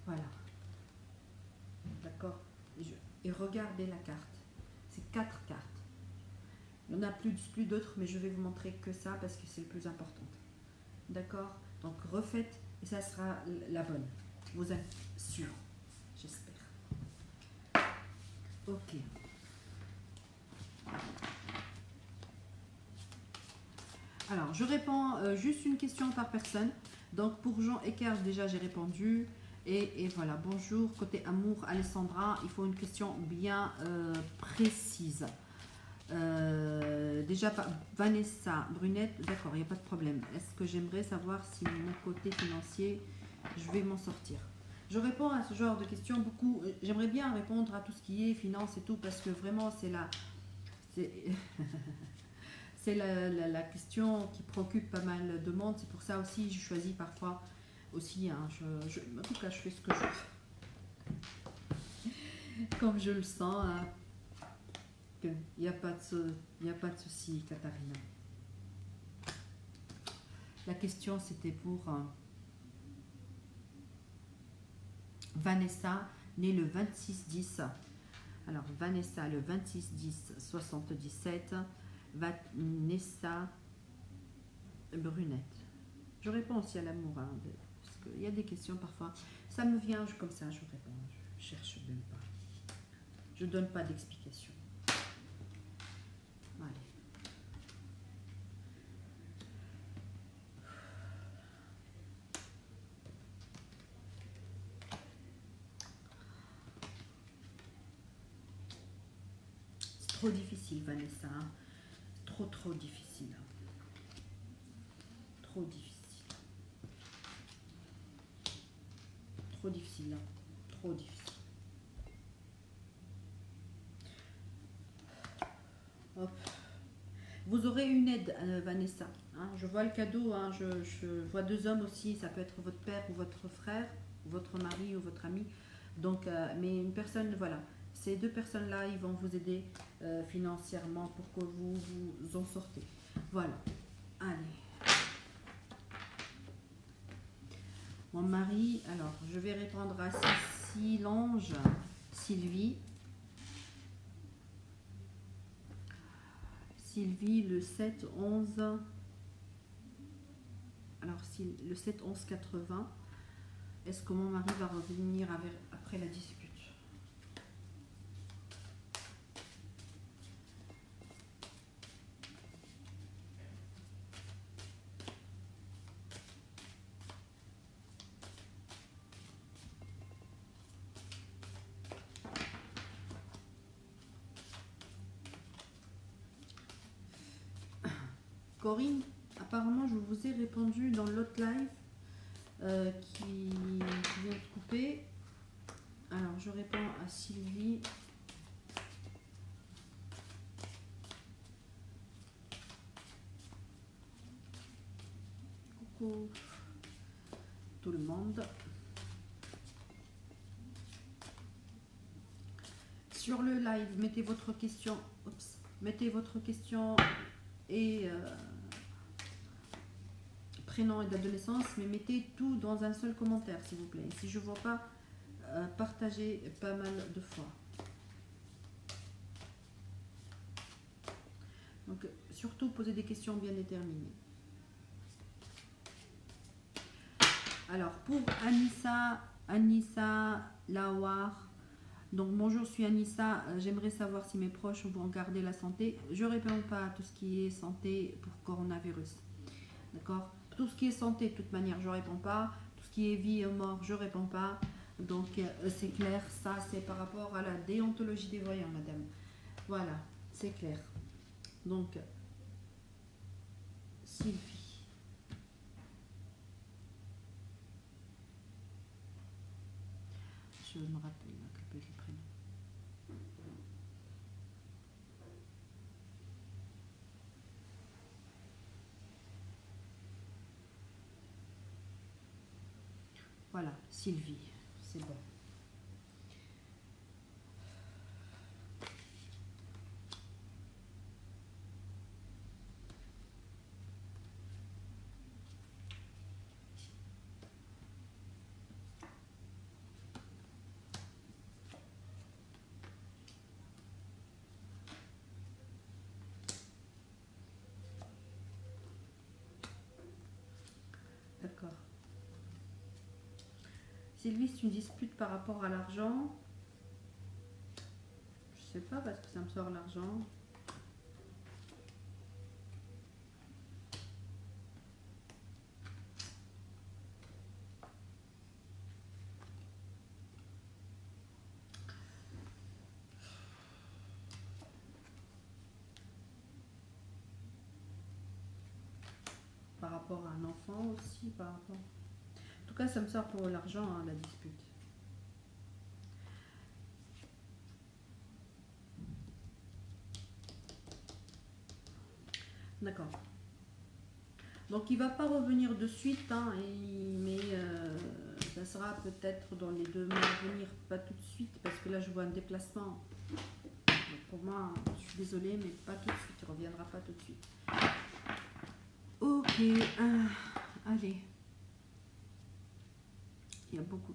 Voilà. D'accord. Et regardez la carte. C'est 4 cartes. Il y en a plus d'autres, mais je vais vous montrer que ça parce que c'est le plus important. D'accord. Donc refaites et ça sera la bonne. Vous êtes sûr. J'espère. Ok. Alors, je réponds juste une question par personne. Donc, pour Jean Eckert, déjà, j'ai répondu. Et voilà, bonjour. Côté amour, Alessandra, il faut une question bien précise. Déjà, Vanessa, brunette, d'accord, il n'y a pas de problème. Est-ce que j'aimerais savoir si mon côté financier, je vais m'en sortir? Je réponds à ce genre de questions beaucoup. J'aimerais bien répondre à tout ce qui est finance et tout, parce que vraiment, c'est la... C'est la question qui préoccupe pas mal de monde. C'est pour ça aussi je choisis parfois aussi. Hein, en tout cas, je fais ce que je fais. Comme je le sens. Hein, il n'y a pas de souci, Katharina. La question, c'était pour Vanessa, née le 26-10. Alors, Vanessa, le 26-10-77. Vanessa brunette. Je réponds aussi à l'amour, hein, qu'il y a des questions parfois. Ça me vient comme ça, je réponds. Je cherche même pas. Je donne pas d'explication. Allez. C'est trop difficile, Vanessa. Trop difficile. Trop difficile. Trop difficile. Trop difficile. Hop. Vous aurez une aide, Vanessa. Hein, je vois le cadeau. Hein, je vois 2 hommes aussi. Ça peut être votre père ou votre frère, ou votre mari ou votre ami. Donc, mais une personne, voilà. Ces 2 personnes-là, ils vont vous aider financièrement pour que vous vous en sortez. Voilà. Allez. Mon mari, alors, je vais répondre à Silange, Sylvie. Sylvie, le 7-11. Alors, le 7-11-80. Est-ce que mon mari va revenir après la dispute? Corinne, apparemment, je vous ai répondu dans l'autre live qui vient de couper. Alors, je réponds à Sylvie. Coucou tout le monde. Sur le live, mettez votre question. Oups, mettez votre question et prénom et date de naissance, mais mettez tout dans un seul commentaire, s'il vous plaît. Si je ne vois pas, partagez pas mal de fois. Donc, surtout, posez des questions bien déterminées. Alors, pour Anissa Lawar, donc bonjour, je suis Anissa, j'aimerais savoir si mes proches vont garder la santé. Je ne réponds pas à tout ce qui est santé pour coronavirus. D'accord? Tout ce qui est santé, de toute manière, je ne réponds pas. Tout ce qui est vie et mort, je ne réponds pas. Donc, c'est clair, ça, c'est par rapport à la déontologie des voyants, madame. Voilà, c'est clair. Donc, Sylvie. Je me rappelle que le prénom. Voilà, Sylvie, c'est bon. D'accord. Sylvie, c'est une dispute par rapport à l'argent. Je sais pas parce que ça me sort l'argent. Par rapport à un enfant aussi, par rapport... En tout cas, ça me sort pour l'argent, hein, la dispute. D'accord. Donc, il ne va pas revenir de suite, hein, mais ça sera peut-être dans les 2 mois à venir, pas tout de suite, parce que là, je vois un déplacement. Donc, pour moi, je suis désolée, mais pas tout de suite. Il ne reviendra pas tout de suite. Ok, allez. Il y a beaucoup...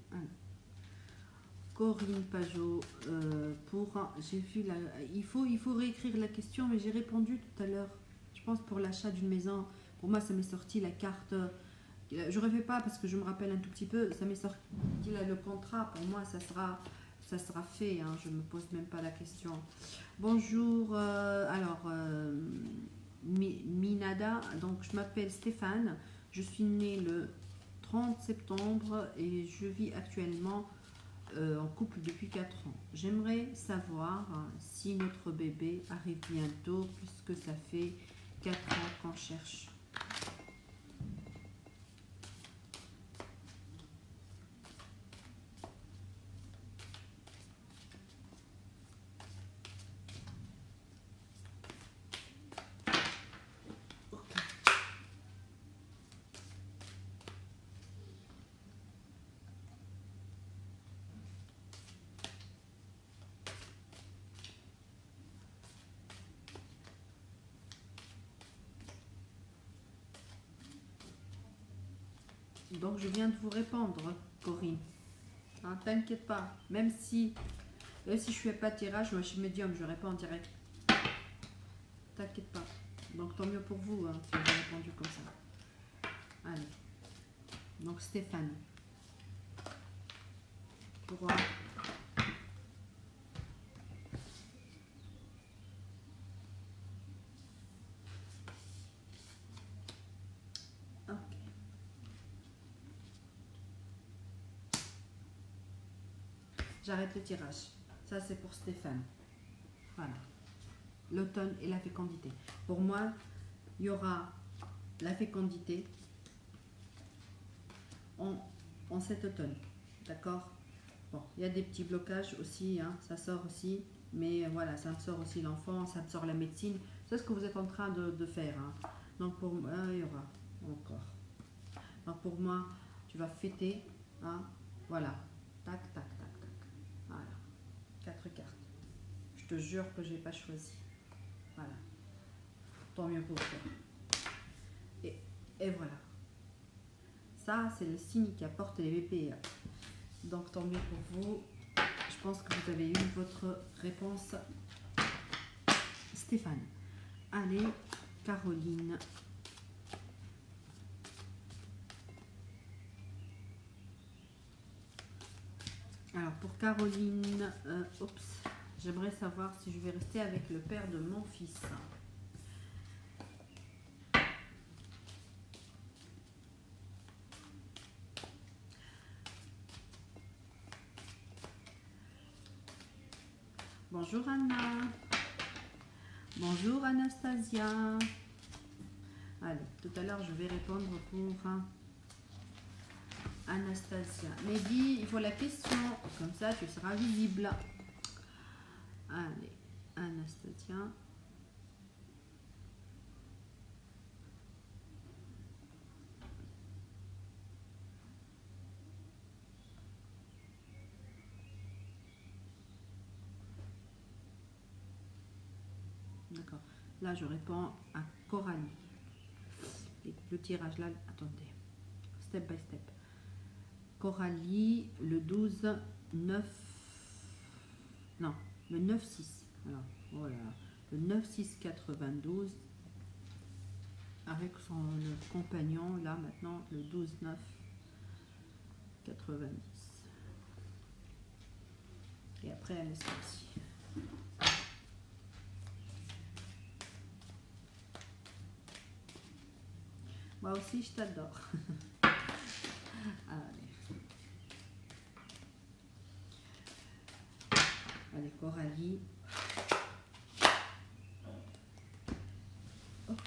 Corinne Pajot, j'ai vu la... Il faut réécrire la question, mais j'ai répondu tout à l'heure. Je pense pour l'achat d'une maison. Pour moi, ça m'est sorti la carte Je ne refais pas parce que je me rappelle un tout petit peu. Ça m'est sorti là, le contrat. Pour moi, ça sera fait. Hein, je ne me pose même pas la question. Bonjour. Minada. Donc, je m'appelle Stéphane. Je suis née le 30 septembre et je vis actuellement en couple depuis 4 ans. J'aimerais savoir si notre bébé arrive bientôt puisque ça fait 4 ans qu'on cherche. Donc je viens de vous répondre, Corinne. Hein, t'inquiète pas. Même si je fais pas de tirage, moi je suis médium, je réponds en direct. T'inquiète pas. Donc tant mieux pour vous, hein, si j'ai répondu comme ça. Allez. Donc Stéphane. Pour ok. J'arrête le tirage. Ça c'est pour Stéphane. Voilà. L'automne et la fécondité. Pour moi, il y aura la fécondité en cet automne. D'accord? Bon, il y a des petits blocages aussi, hein, ça sort aussi. Mais voilà, ça me sort aussi l'enfant, ça me sort la médecine. C'est ce que vous êtes en train de faire. Hein. Donc pour moi, il y aura encore. Donc pour moi, tu vas fêter. Hein, voilà. Tac, tac, tac, tac. Voilà. 4 cartes. Je te jure que j'ai pas choisi. Voilà. Tant mieux pour toi. Et voilà. Ça, c'est le signe qui apporte les VPA. Donc tant mieux pour vous. Je pense que vous avez eu votre réponse, Stéphane. Allez, Caroline. Alors pour Caroline, j'aimerais savoir si je vais rester avec le père de mon fils. Bonjour Anna. Bonjour Anastasia. Allez, tout à l'heure je vais répondre pour Anastasia. Mehdi, il faut la question, comme ça tu seras visible. Allez, Anastasia. D'accord. Là, je réponds à Coralie. Le tirage là, attendez. Step by step. Coralie, le 12, 9. Non, le 9-6. Alors, voilà. Le 9-6, 92. Avec son compagnon, là, maintenant, le 12-9, 90. Et après, elle est sortie. Moi aussi, je t'adore. Allez. Allez, Coralie. Hop.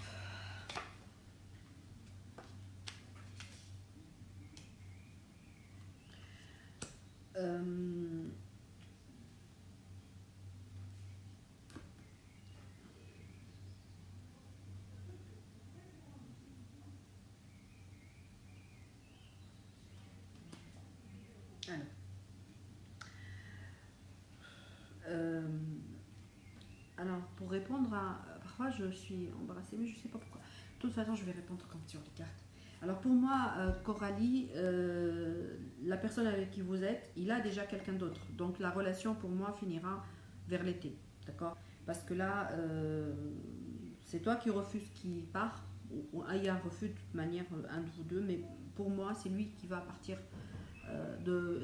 Alors, pour répondre à... Parfois, je suis embarrassée, mais je ne sais pas pourquoi. De toute façon, je vais répondre comme sur les cartes. Alors, pour moi, Coralie, la personne avec qui vous êtes, il a déjà quelqu'un d'autre. Donc, la relation, pour moi, finira vers l'été. D'accord? Parce que là, c'est toi qui refuses qu'il part. Il y a un refus de toute manière, un de vous deux, mais pour moi, c'est lui qui va partir.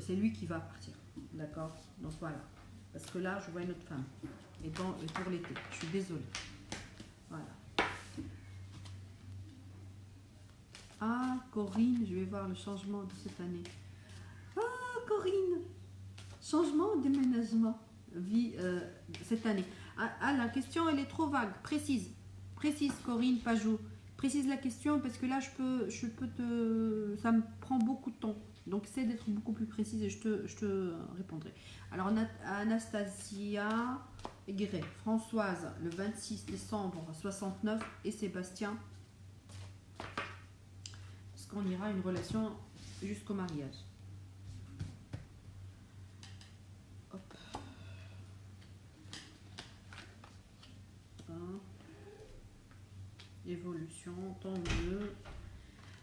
C'est lui qui va partir. D'accord? Donc voilà. Parce que là, je vois une autre femme. Et pour l'été. Je suis désolée. Voilà. Ah, Corinne, je vais voir le changement de cette année. Ah, Corinne, changement, déménagement, vie cette année. Ah, la question, elle est trop vague. Précise, Corinne Pajot. Précise la question parce que là, je peux te, ça me prend beaucoup de temps. Donc, essaie d'être beaucoup plus précise et je te répondrai. Alors, Anastasia Gray, Françoise, le 26 décembre 69 et Sébastien. Est-ce qu'on ira une relation jusqu'au mariage? Hop. Évolution, tant mieux.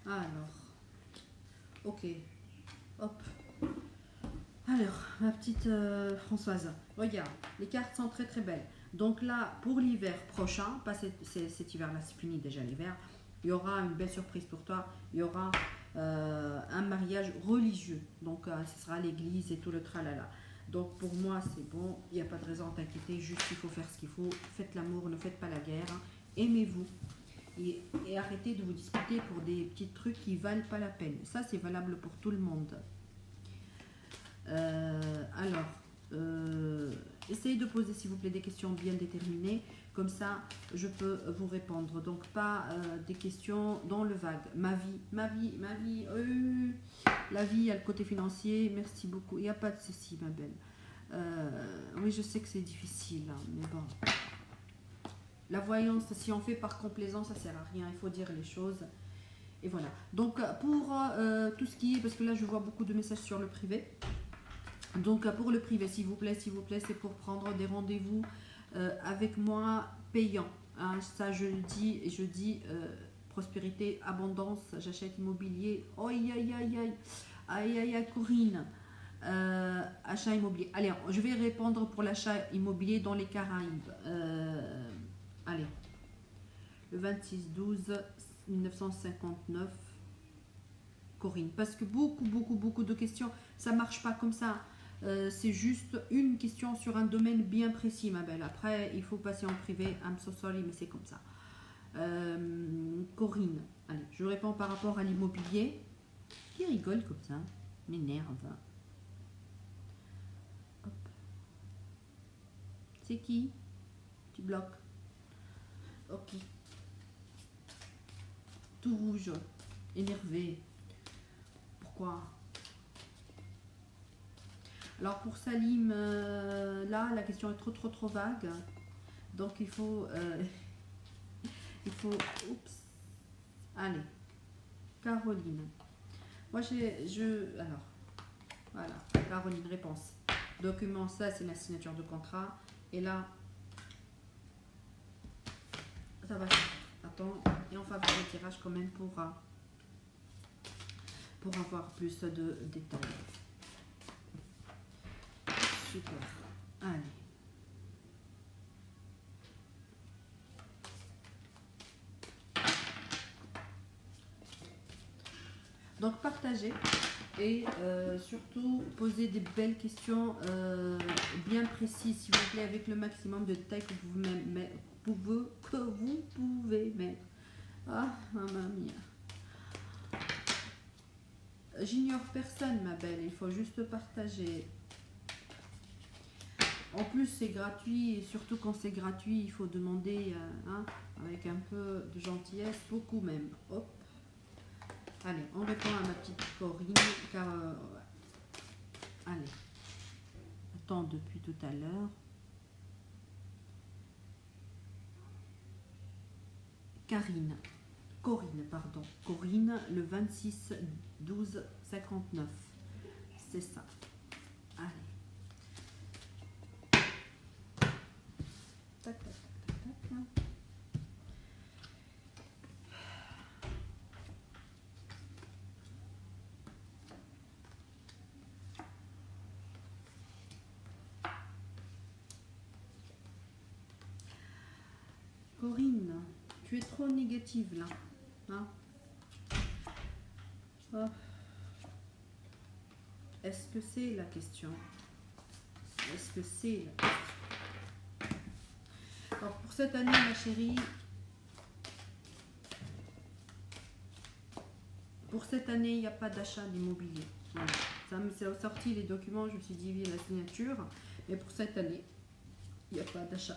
Alors, ok. Hop. Alors, ma petite Françoise, regarde, les cartes sont très très belles. Donc là, pour l'hiver prochain, pas cet hiver-là, c'est fini déjà l'hiver, il y aura une belle surprise pour toi. Il y aura un mariage religieux. Donc, ce sera à l'église et tout le tralala. Donc, pour moi, c'est bon. Il n'y a pas de raison à t'inquiéter. Juste, il faut faire ce qu'il faut. Faites l'amour, ne faites pas la guerre. Aimez-vous. Et arrêtez de vous disputer pour des petits trucs qui ne valent pas la peine. Ça, c'est valable pour tout le monde. Essayez de poser, s'il vous plaît, des questions bien déterminées. Comme ça, je peux vous répondre. Donc, pas des questions dans le vague. Ma vie. La vie, il y a le côté financier. Merci beaucoup. Il n'y a pas de ceci, ma belle. Oui, je sais que c'est difficile, hein, mais bon. La voyance, si on fait par complaisance, ça ne sert à rien. Il faut dire les choses. Et voilà. Donc, pour tout ce qui est... Parce que là, je vois beaucoup de messages sur le privé. Donc, pour le privé, s'il vous plaît, c'est pour prendre des rendez-vous avec moi payants. Hein, ça, je le dis, et je dis prospérité, abondance, j'achète immobilier. Aïe, aïe, aïe, aïe. Aïe, aïe, aïe, Corinne. Achat immobilier. Allez, je vais répondre pour l'achat immobilier dans les Caraïbes. Allez. Le 26/12/1959. Corinne. Parce que beaucoup de questions, ça marche pas comme ça. C'est juste une question sur un domaine bien précis, ma belle. Après, il faut passer en privé. I'm so sorry, mais c'est comme ça. Corinne, allez, je réponds par rapport à l'immobilier. Qui rigole comme ça? M'énerve. Hop. C'est qui? Tu bloques. Ok. Tout rouge. Énervé. Pourquoi? Alors pour Salim, là, la question est trop vague. Donc il faut... Oups. Allez. Caroline. Moi, alors, voilà. Caroline, réponse. Document, ça, c'est la signature de contrat. Et là, ça va. Attends. Et on va faire le tirage quand même pour avoir plus de détails. Super. Allez. Donc partagez et surtout posez des belles questions bien précises, s'il vous plaît, avec le maximum de détails que vous pouvez mettre. Ah, maman mia. J'ignore personne, ma belle, il faut juste partager. En plus, c'est gratuit, et surtout quand c'est gratuit, il faut demander hein, avec un peu de gentillesse, beaucoup même. Hop. Allez, on répond à ma petite Corinne, car... allez. Attends, depuis tout à l'heure. Corinne, pardon. Corinne, le 26/12/59. C'est ça. Allez. Tac, tac, tac, tac, tac. Corinne, tu es trop négative là. Hein? Oh. Est-ce que c'est la question? Est-ce que c'est la question? Alors pour cette année, ma chérie, pour cette année, il n'y a pas d'achat d'immobilier. Voilà. Ça me s'est sorti les documents, je me suis dit la signature, mais pour cette année, il n'y a pas d'achat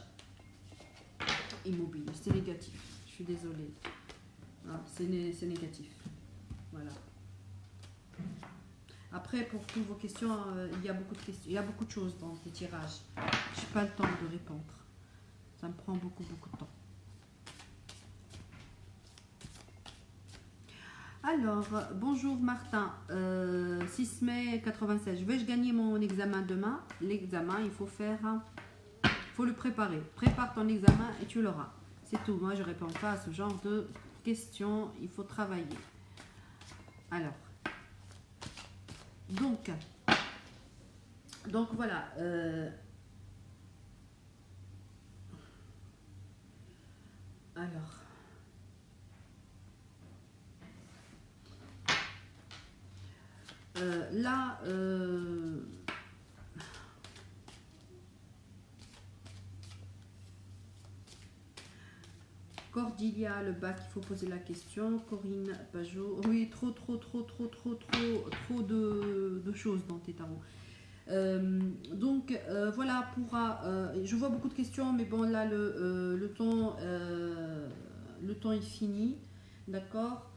immobilier. C'est négatif. Je suis désolée. Voilà, c'est négatif. Voilà. Après, pour toutes vos questions, il y a beaucoup de questions, il y a beaucoup de choses dans ces tirages. Je n'ai pas le temps de répondre. Ça me prend beaucoup de temps. Alors, bonjour Martin, 6 mai 96. Vais-je gagner mon examen demain? L'examen, il faut le préparer. Prépare ton examen et tu l'auras. C'est tout. Moi, je ne réponds pas à ce genre de questions. Il faut travailler. Alors, donc voilà. Alors. Là, Cordilia, le bac, il faut poser la question. Corinne Pajot, oui, trop de choses dans tes tarots. Voilà, je vois beaucoup de questions, mais bon, là, le temps est fini. D'accord.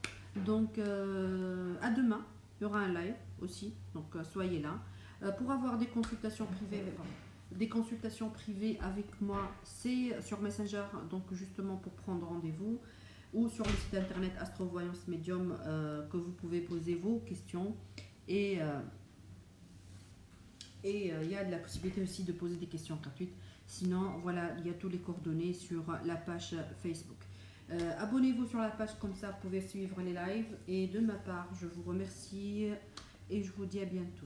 Donc, à demain, il y aura un live aussi, donc soyez là. Pour avoir des consultations privées, avec moi, c'est sur Messenger, donc justement pour prendre rendez-vous, ou sur le site internet Astrovoyance Medium, que vous pouvez poser vos questions. Et il y a de la possibilité aussi de poser des questions gratuites. Sinon, voilà, il y a tous les coordonnées sur la page Facebook. Abonnez-vous sur la page, comme ça vous pouvez suivre les lives. Et de ma part, je vous remercie et je vous dis à bientôt.